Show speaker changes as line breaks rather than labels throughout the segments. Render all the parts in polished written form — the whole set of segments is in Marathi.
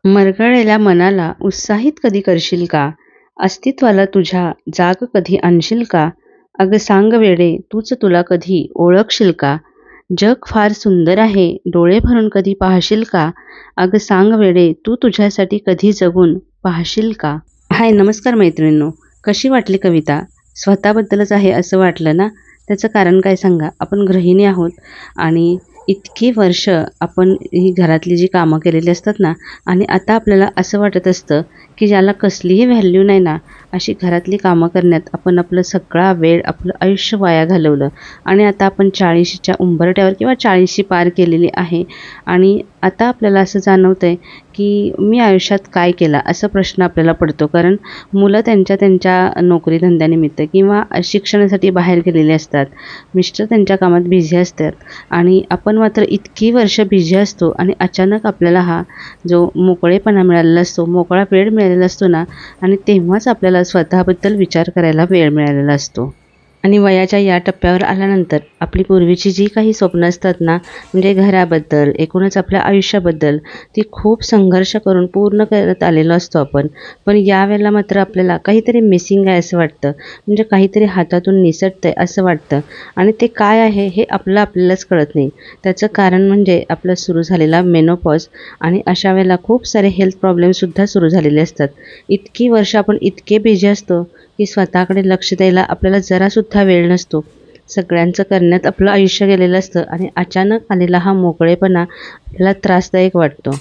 मरगळलेल्या मनाला उत्साहित कधी करशील का? अस्तित्वाला तुझ्या जाग कधी आणशील का? अगं सांग वेडे, तूच तुला कधी ओळखशील का? जग फार सुंदर आहे, डोळे भरून कधी पाहशील का? अगं सांग वेडे, तू तुझ्यासाठी कधी जगून पाहशील का? हाय, नमस्कार मैत्रिणींनो. कशी वाटली कविता? स्वतःबद्दलच आहे असं वाटलं ना? त्याचं कारण काय सांगा? आपण गृहिणी आहोत आणि इतकी वर्ष आपण ही घरातली जी कामं केलेली असतात ना, आणि आता आपल्याला असं वाटत असतं की ज्याला कसलीही व्हॅल्यू नाही ना, अशी घरातली कामं करण्यात आपण आपलं सगळा वेळ, आपलं आयुष्य वाया घालवलं. आणि आता आपण 40च्या उंबरठ्यावर किंवा 40शी पार केलेली आहे आणि आता आपल्याला असं जाणवतंय की मी आयुष्यात काय केलं, असा प्रश्न आपल्याला पडतो. कारण मुलं त्यांच्या नोकरीधंद्यानिमित्त किंवा शिक्षणासाठी बाहेर गेलेले असतात, मिस्टर त्यांच्या कामात बिझी असतात आणि आपण मात्र इतकी वर्ष बिझी असतो आणि अचानक आपल्याला हा जो मोकळेपणा मिळालेला असतो, मोकळा वेळ मिळालेला असतो ना, आणि तेव्हाच आपल्याला स्वतःबद्दल विचार करायला वेळ मिळालेला असतो. आणि वयाच्या या टप्प्यावर आल्यानंतर आपली पूर्वीची जी काही स्वप्न असतात ना, म्हणजे घराबद्दल, एकूणच आपल्या आयुष्याबद्दल, ती खूप संघर्ष करून पूर्ण करत आलेलो असतो आपण. पण यावेळेला मात्र आपल्याला काहीतरी मिसिंग आहे असं वाटतं, म्हणजे काहीतरी हातातून निसटतंय असं वाटतं. आणि ते काय आहे हे आपल्यालाच कळत नाही. त्याचं कारण म्हणजे आपलं सुरू झालेला मेनोपॉज. आणि अशा वेळेला खूप सारे हेल्थ प्रॉब्लेमसुद्धा सुरू झालेले असतात. इतकी वर्ष आपण इतके बिझी असतो की स्वतःकडे लक्ष द्यायला आपल्याला जरासुद्धा वेळ नसतो. सगळ्यांचं करण्यात आपलं आयुष्य गेलेलं असतं आणि अचानक आलेला हा मोकळेपणा आपल्याला त्रासदायक वाटतो.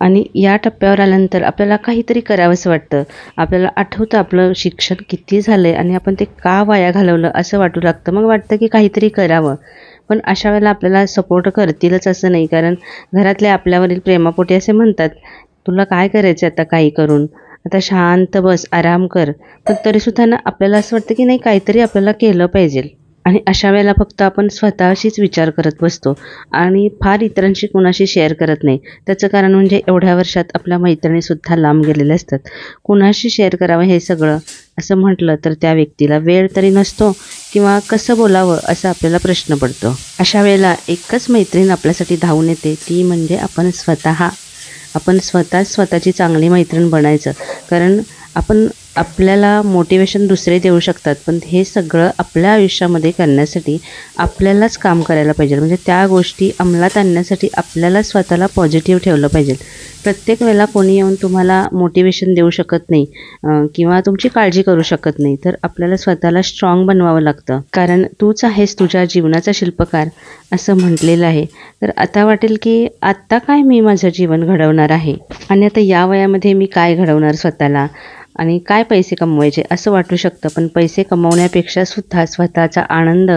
आणि या टप्प्यावर आल्यानंतर आपल्याला काहीतरी करावंसं वाटतं. आपल्याला आठवतं आपलं शिक्षण किती झालं आहे आणि आपण ते का वाया घालवलं असं वाटू लागतं. मग वाटतं की काहीतरी करावं. पण अशा वेळेला आपल्याला सपोर्ट करतीलच असं नाही, कारण घरातले आपल्यावरील प्रेमापोटी असे म्हणतात, तुला काय करायचं आता काही करून, आता शांत बस, आराम कर. पण तरीसुद्धा ना आपल्याला असं वाटतं की नाही, काहीतरी आपल्याला केलं पाहिजे. आणि अशा वेळेला फक्त आपण स्वतःशीच विचार करत बसतो आणि फार इतरांशी कोणाशी शेअर करत नाही. त्याचं कारण म्हणजे एवढ्या वर्षात आपल्या मैत्रिणीसुद्धा लांब गेलेल्या असतात. कोणाशी शेअर करावं हे सगळं असं म्हटलं तर त्या व्यक्तीला वेळ तरी नसतो किंवा कसं बोलावं असा आपल्याला प्रश्न पडतो. अशा वेळेला एकच मैत्रीण आपल्यासाठी धावून येते, ती म्हणजे आपण स्वतः. आपण स्वतःची चांगली मैत्रीण बनायचं. कारण आपल्याला मोटिवेशन दुसरे देऊ शकतात, पण हे सगळं आपल्या आयुष्यामध्ये करण्यासाठी आपल्यालाच काम करायला पाहिजे. म्हणजे त्या गोष्टी अंमलात आणण्यासाठी आपल्याला स्वतःला पॉझिटिव्ह ठेवलं पाहिजे. प्रत्येक वेळेला कोणी येऊन तुम्हाला मोटिवेशन देऊ शकत नाही किंवा तुमची काळजी करू शकत नाही. तर आपल्याला स्वतःला स्ट्रॉंग बनवावं लागतं, कारण तूच आहेस तुझ्या जीवनाचा शिल्पकार असं म्हटलेलं आहे. तर आता वाटेल की आत्ता काय मी माझं जीवन घडवणार आहे आणि आता या वयामध्ये मी काय घडवणार स्वतःला आणि काय पैसे कमवायचे असं वाटू शकतं. पण पैसे कमवण्यापेक्षा सुद्धा स्वतःचा आनंद,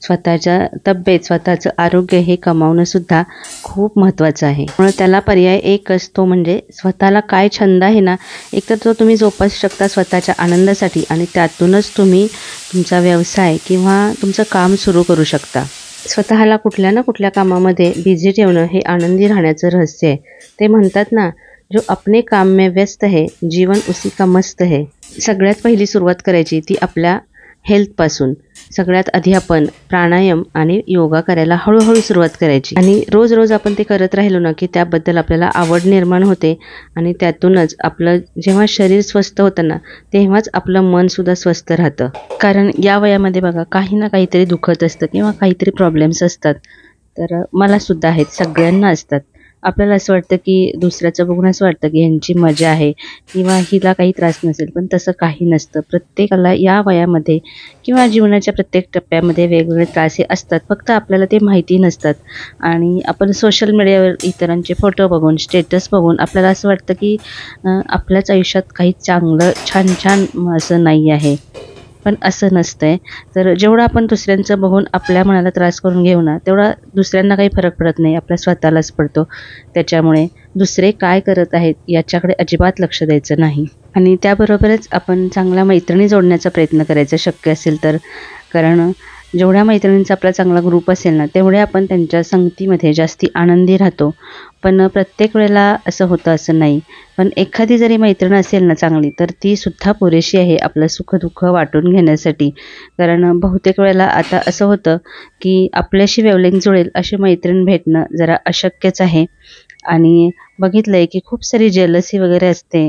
स्वतःच्या तब्येत, स्वतःचं आरोग्य हे कमावणंसुद्धा खूप महत्त्वाचं आहे. त्यामुळे त्याला पर्याय एकच, तो म्हणजे स्वतःला काय छंद आहे ना, एकतर तो तुम्ही जोपासू शकता स्वतःच्या आनंदासाठी आणि त्यातूनच तुम्ही तुमचा व्यवसाय किंवा तुमचं काम सुरू करू शकता. स्वतःला कुठल्या ना कुठल्या कामामध्ये बिझी ठेवणं हे आनंदी राहण्याचं रहस्य आहे. ते म्हणतात ना, जो अपने काम में व्यस्त है, जीवन उसी का मस्त है. सगळ्यात पहिली सुरुवात करायची ती आपल्या हेल्थपासून. सगळ्यात आधी आपण प्राणायाम आणि योगा करायला हळूहळू सुरुवात करायची आणि रोज रोज आपण ते करत राहिलो ना की त्याबद्दल आपल्याला आवड निर्माण होते आणि त्यातूनच आपलं जेव्हा शरीर स्वस्थ होतं ना, तेव्हाच आपलं मनसुद्धा स्वस्थ राहतं. कारण या वयामध्ये बघा, काही ना काहीतरी दुखत असतं किंवा काहीतरी प्रॉब्लेम्स असतात. तर मलासुद्धा आहेत, सगळ्यांना असतात. आपल्याला असं वाटतं की दुसऱ्याचं बघून असं वाटतं की ह्यांची मजा आहे किंवा हिला काही त्रास नसेल, पण तसं काही नसतं. प्रत्येकाला या वयामध्ये किंवा जीवनाच्या प्रत्येक टप्प्यामध्ये वेगवेगळे त्रास हे असतात, फक्त आपल्याला ते माहिती नसतात. आणि आपण सोशल मीडियावर इतरांचे फोटो बघून, स्टेटस बघून आपल्याला असं वाटतं की आपल्याच आयुष्यात काही चांगलं छान छान असं नाही आहे, पण असं नसतं आहे. तर जेवढं आपण दुसऱ्यांचं बघून आपल्या मनाला त्रास करून घेऊ ना, तेवढा दुसऱ्यांना काही फरक पडत नाही, आपल्या स्वतःलाच पडतो. त्याच्यामुळे दुसरे काय करत आहेत याच्याकडे अजिबात लक्ष द्यायचं नाही. आणि त्याबरोबरच आपण चांगल्या मैत्रिणी जोडण्याचा प्रयत्न करायचा शक्य असेल तर. कारण जेवढ्या मैत्रिणींचा आपला चांगला ग्रुप असेल ना, तेवढे आपण त्यांच्या संगतीमध्ये जास्ती आनंदी राहतो. पण प्रत्येक वेळेला असं होतं असं नाही. पण एखादी जरी मैत्रीण असेल ना चांगली, तर ती सुद्धा पुरेशी आहे आपलं सुखदुःख वाटून घेण्यासाठी. कारण बहुतेक वेळेला आता असं होतं की आपल्याशी वेवलेंग जुळेल अशी मैत्रीण भेटणं जरा अशक्यच आहे. आणि बघितलंय की खूप सारी जेलसी वगैरे असते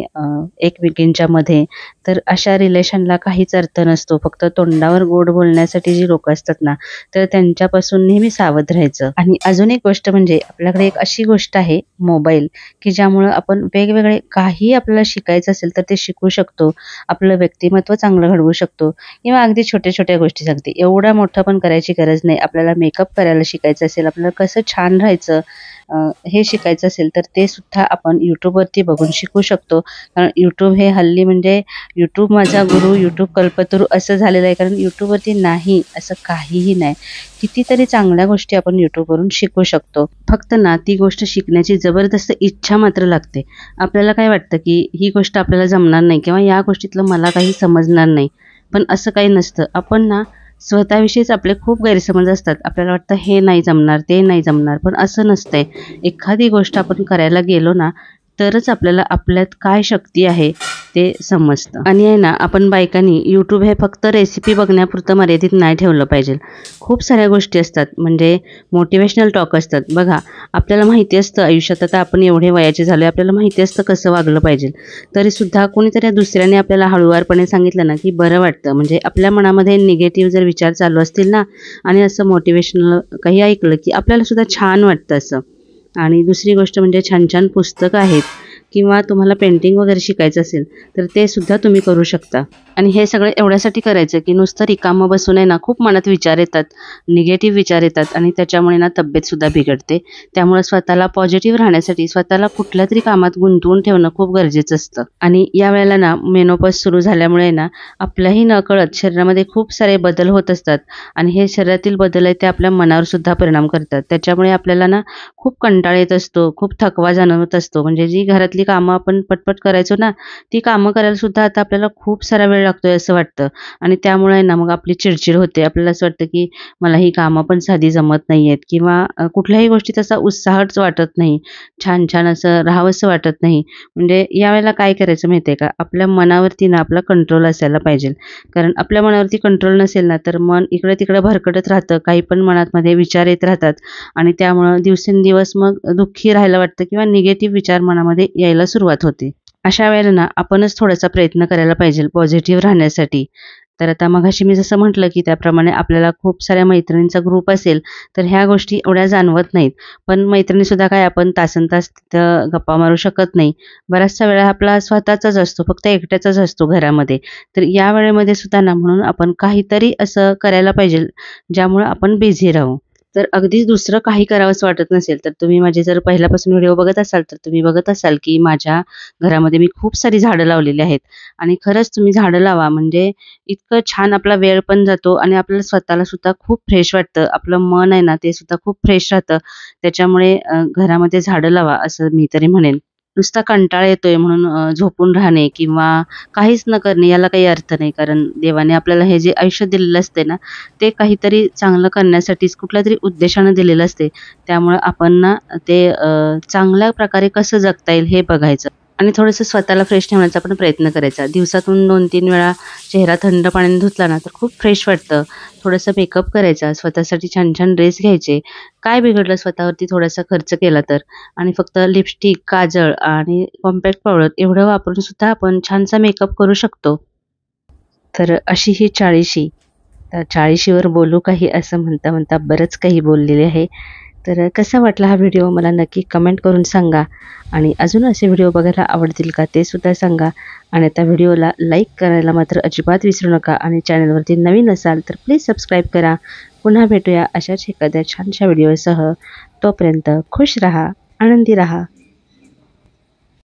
एकमेकींच्या मध्ये. तर अशा रिलेशनला काहीच अर्थ नसतो. फक्त तोंडावर गोड बोलण्यासाठी जी लोक असतात ना, तर त्यांच्यापासून नेहमी सावध राहायचं. आणि अजून एक गोष्ट म्हणजे आपल्याकडे एक अशी गोष्ट आहे मोबाईल, की ज्यामुळं आपण वेगवेगळे काही आपल्याला शिकायचं असेल तर ते शिकू शकतो. आपलं व्यक्तिमत्व चांगलं घडवू शकतो किंवा अगदी छोट्या छोट्या गोष्टी सांगते. एवढा मोठं पण करायची गरज नाही. आपल्याला मेकअप करायला शिकायचं असेल, आपल्याला कसं छान राहायचं हे शिकायचं असेल तर ते सुद्धा आपण यूट्यूबवरती बघून शिकू शकतो. कारण यूट्यूब हे हल्ली म्हणजे यूट्यूब माझा गुरु, यूट्यूब कल्पतरू असं झालेलं आहे. कारण यूट्यूबवरती नाही असं काहीही नाही. कितीतरी चांगल्या गोष्टी आपण यूट्यूबवरून शिकू शकतो. फक्त ना ती गोष्ट शिकण्याची जबरदस्त इच्छा मात्र लागते. आपल्याला काय वाटतं की ही गोष्ट आपल्याला जमणार नाही किंवा या गोष्टीतलं मला काही समजणार नाही. पण असं काही नसतं. आपण ना स्वतःविषयीच आपले खूप गैरसमज असतात. आपल्याला वाटतं हे नाही जमणार, ते नाही जमणार. पण असं नसतंय. एखादी गोष्ट आपण करायला गेलो ना, तरच आपल्याला आपल्यात काय शक्ती आहे ते समजतं. आणि आहे ना, आपण बायकांनी यूट्यूब हे फक्त रेसिपी बघण्यापुरतं मर्यादित नाही ठेवलं पाहिजे. खूप साऱ्या गोष्टी असतात, म्हणजे मोटिवेशनल टॉक असतात. बघा, आपल्याला माहिती असतं आयुष्यात आता आपण एवढे वयाचे झाले, आपल्याला माहिती असतं कसं वागलं पाहिजे. तरीसुद्धा कोणीतरी दुसऱ्याने आपल्याला हळूवारपणे सांगितलं ना, की बरं वाटतं. म्हणजे आपल्या मनामध्ये निगेटिव्ह जर विचार चालू असतील ना आणि असं मोटिवेशनल काही ऐकलं, की आपल्याला सुद्धा छान वाटतं असं. आणि दुसरी गोष्ट म्हणजे छान छान पुस्तकं आहेत किंवा तुम्हाला पेंटिंग वगैरे शिकायचं असेल तर ते सुद्धा तुम्ही करू शकता. आणि हे सगळं एवढ्यासाठी करायचं की नुसतं रिकामं बसून आहे ना, खूप मनात विचार येतात, निगेटिव्ह विचार येतात आणि त्याच्यामुळे ना तब्येतसुद्धा बिघडते. त्यामुळे स्वतःला पॉझिटिव्ह राहण्यासाठी स्वतःला कुठल्या तरी कामात गुंतवून ठेवणं खूप गरजेचं असतं. आणि या वेळेला ना मेनोपॉज सुरू झाल्यामुळे ना आपल्याही नकळत शरीरामध्ये खूप सारे बदल होत असतात आणि हे शरीरातील बदल आहे ते आपल्या मनावर सुद्धा परिणाम करतात. त्याच्यामुळे आपल्याला ना खूप कंटाळा येत असतो, खूप थकवा जाणवत असतो. म्हणजे जी घरातली कामं आपण पटपट करायचो ना, ती कामं करायला सुद्धा आता आपल्याला खूप सारा वेळ लागतोय असं वाटतं. आणि त्यामुळे आहे ना मग आपली चिडचिड होते. आपल्याला असं वाटतं की मला ही कामं पण साधी जमत नाहीयेत किंवा कुठल्याही गोष्टीत असा उत्साहच वाटत नाही. छान छान असं राहावंसं वाटत नाही. म्हणजे यावेळेला काय करायचं माहिती आहे का? आपल्या मनावरती ना आपला कंट्रोल असायला पाहिजे. कारण आपल्या मनावरती कंट्रोल नसेल ना, तर मन इकडे-तिकडे भरकटत राहतं. काही पण मनामध्ये विचार येत राहतात आणि त्यामुळं दिवसेंदिवस मग दुःखी राहायला वाटतं किंवा निगेटिव्ह विचार मनामध्ये यायला सुरुवात होते. अशा वेळेला ना आपणच थोडासा प्रयत्न करायला पाहिजे पॉझिटिव्ह राहण्यासाठी. तर आता मगाशी मी जसं म्हटलं की त्याप्रमाणे आपल्याला खूप साऱ्या मैत्रिणींचा ग्रुप असेल तर ह्या गोष्टी एवढ्या जाणवत नाहीत. पण मैत्रिणीसुद्धा काय आपण तासनतास तिथं गप्पा मारू शकत नाही. बराचसा वेळ आपला स्वतःचाच असतो, फक्त एकट्याचाच असतो घरामध्ये. तर या वेळेमध्ये सुद्धा ना म्हणून आपण काहीतरी असं करायला पाहिजे ज्यामुळं आपण बिझी राहू. तर अगदीच दुसरं काही करावंसं वाटत नसेल तर तुम्ही माझे जर पहिल्यापासून व्हिडिओ बघत असाल तर तुम्ही बघत असाल की माझ्या घरामध्ये मी खूप सारी झाडं लावलेली आहेत. आणि खरंच तुम्ही झाडं लावा, म्हणजे इतकं छान आपला वेळ पण जातो आणि आपल्याला स्वतःला सुद्धा खूप फ्रेश वाटतं. आपलं मन आहे ना ते सुद्धा खूप फ्रेश राहतं. त्याच्यामुळे घरामध्ये झाडं लावा असं मी तरी म्हणेन. नुसता कंटाळा येतोय म्हणून झोपून राहणे किंवा काहीच न करणे याला काही अर्थ नाही. कारण देवाने आपल्याला हे जे आयुष्य दिलेलं असते ना, ते काहीतरी चांगलं करण्यासाठीच कुठल्यातरी उद्देशानं दिलेलं असते. त्यामुळं आपण ना ते चांगल्या प्रकारे कसं जगता येईल हे बघायचं. आणि थोडंसं स्वतःला फ्रेश ठेवण्याचा पण प्रयत्न करायचा. दिवसातून 2-3 वेळा चेहरा थंड पाण्याने धुतला ना, तर खूप फ्रेश वाटतं. थोडंसं मेकअप करायचा, स्वतःसाठी छान-छान ड्रेस घ्यायचे. काय बिघडलं स्वतःवरती थोडासा खर्च केला तर. आणि फक्त लिपस्टिक, काजळ आणि कॉम्पॅक्ट पावडर एवढं वापरून सुद्धा आपण छानसा मेकअप करू शकतो. तर अशी ही 40शी. तर 40शीवर बोलू काही असं म्हणता-म्हणता बरंच काही बोललेले आहे. तर कसा वाटला हा व्हिडिओ मला नक्की कमेंट करून सांगा. आणि अजून असे व्हिडिओ बघायला आवडतील का ते सुद्धा सांगा. आणि त्या व्हिडिओला लाईक करायला मात्र अजिबात विसरू नका. आणि चॅनलवरती नवीन असाल तर प्लीज सबस्क्राईब करा. पुन्हा भेटूया अशाच एखाद्या छानशा व्हिडिओसह. तोपर्यंत खुश राहा, आनंदी राहा.